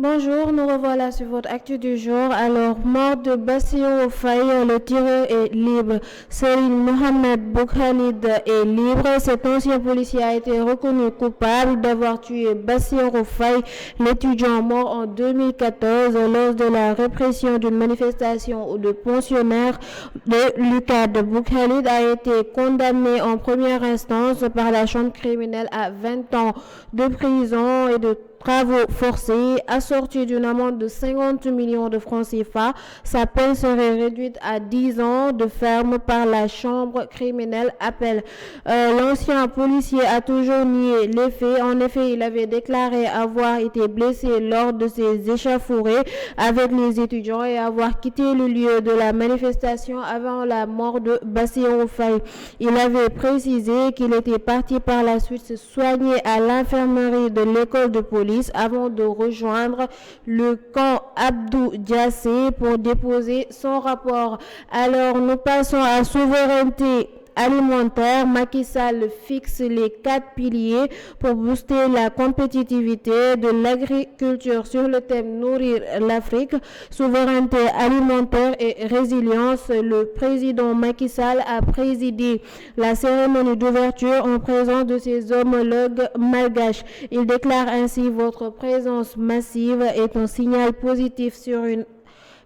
Bonjour, nous revoilà sur votre actu du jour. Alors, mort de Bassirou Faye, le tireur est libre. Serigne Mohamed Boukhalid est libre. Cet ancien policier a été reconnu coupable d'avoir tué Bassirou Faye, l'étudiant mort en 2014 lors de la répression d'une manifestation de pensionnaires de l'UCAD. Boukhalid a été condamné en première instance par la chambre criminelle à 20 ans de prison et de travaux forcés, assorti d'une amende de 50 millions de francs CFA. Sa peine serait réduite à 10 ans de ferme par la chambre criminelle appel. L'ancien policier a toujours nié les faits. En effet, il avait déclaré avoir été blessé lors de ses échauffourées avec les étudiants et avoir quitté le lieu de la manifestation avant la mort de Bassirou Faye. Il avait précisé qu'il était parti par la suite se soigner à l'infirmerie de l'école de police avant de rejoindre le camp Abdou Diassé pour déposer son rapport. Alors, nous passons à souveraineté alimentaire. Macky Sall fixe les 4 piliers pour booster la compétitivité de l'agriculture sur le thème Nourrir l'Afrique, souveraineté alimentaire et résilience. Le président Macky Sall a présidé la cérémonie d'ouverture en présence de ses homologues malgaches. Il déclare ainsi: votre présence massive est un signal positif sur une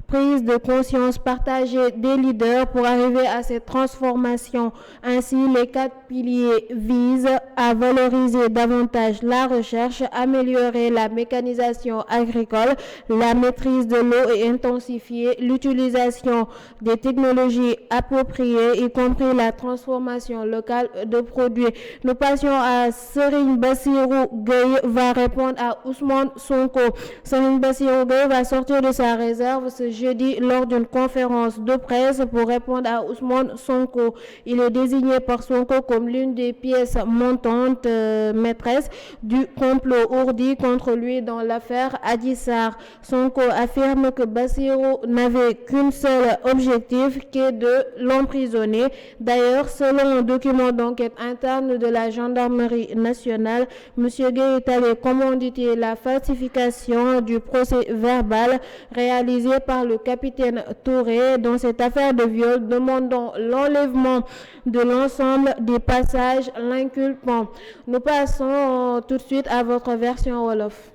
prise de conscience partagée des leaders pour arriver à cette transformation. Ainsi, les 4 piliers visent à valoriser davantage la recherche, améliorer la mécanisation agricole, la maîtrise de l'eau et intensifier l'utilisation des technologies appropriées, y compris la transformation locale de produits. Nous passions à Serigne Bassirou Gueye va répondre à Ousmane Sonko. Serigne Bassirou Gueye va sortir de sa réserve ce jeudi lors d'une conférence de presse pour répondre à Ousmane Sonko. Il est désigné par Sonko comme l'une des pièces montantes maîtresses du complot ourdi contre lui dans l'affaire Adji Sarr. Sonko affirme que Bassirou n'avait qu'un seul objectif, qui est de l'emprisonner. D'ailleurs, selon un document d'enquête interne de la gendarmerie nationale, M. Gueye est allé commanditer la falsification du procès verbal réalisé par le capitaine Touré dans cette affaire de viol, demandant l'enlèvement de l'ensemble des passages l'inculpant. Nous passons tout de suite à votre version wolof.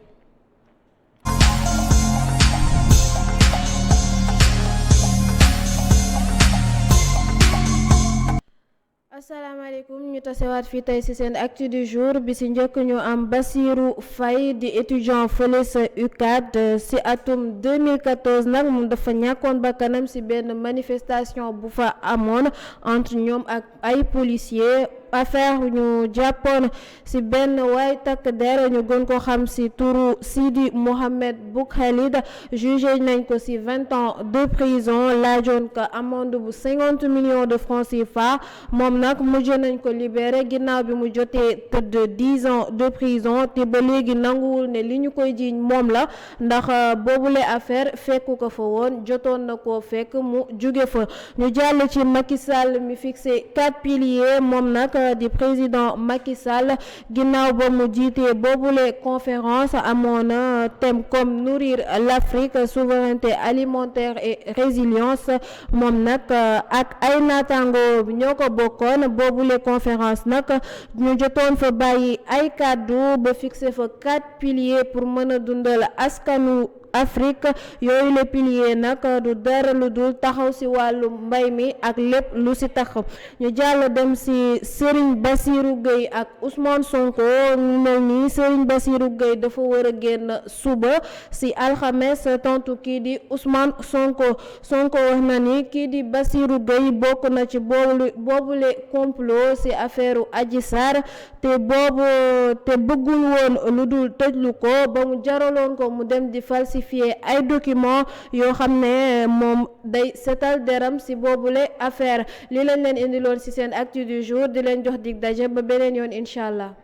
asalaamaaleykum ñu tasewaat fii tey ci seen actu du jour bi ci njëkk ñu am Bassirou Faye di étudiant fële sa UCAD ci atum 2014 nag moom dafa ñàkkoon bakkanam ci benn manifestation bu fa amoon entre ñoom ak ay policiers. Affaire ñu jàppoon ci benn waay takk der ñu gën ko xam ci turu Sidi Mohamed Boukhalid, jugé nañ ko ci 20 ans de prison, laajoon ko amende bu 50 millions de francs CFA. moom nag mujj nañ ko libéré ginnaaw bi mu jotee tëdd 10 ans de prison te ba léegi nanguwul ne li ñu koy jiiñ moom la, ndax boobule affaire fekku ko fa woon, jotoon na koo fekk mu jóge fa. ñu jàll ci Macky Sall mi fixé 4 piliers. moom nag di président Macky Sall ginnaaw ba mu jiitee boobule conférence amoon na thème comme nourrir l'Afrique, souveraineté alimentaire et résilience. moom nag ak ay naataango ñoo ko bokkoon boobule conférence nag ñu jotoon fa bàyyi ay kàddu ba fixé fa 4 piliers pour mën a dundal askanu Afrique. yooyu le pilier nag du dara lu dul taxaw ci wàllu mbay mi ak lépp lu ci tax. ñu jàll dem ci Serigne Bassirou Gueye ak Ousmane Sonko. ñu mel ni Serigne Bassirou Gueye dafa war a génn suba ci alxames tontu kii di Ousmane Sonko. Sonko wax na ni kii di Bassirou Gueye bokk na ci boobule complot ci affaire Adji Sarr te bëggul woon lu dul tëjlu ko ba mu jaraloon ko mu dem di falsifier ay document yoo xam ne moom day setal deram ci boobule affaire. li lañ leen indiloon ci seen actu du jour, di leen jox dig daje ba beneen yoon incha allah.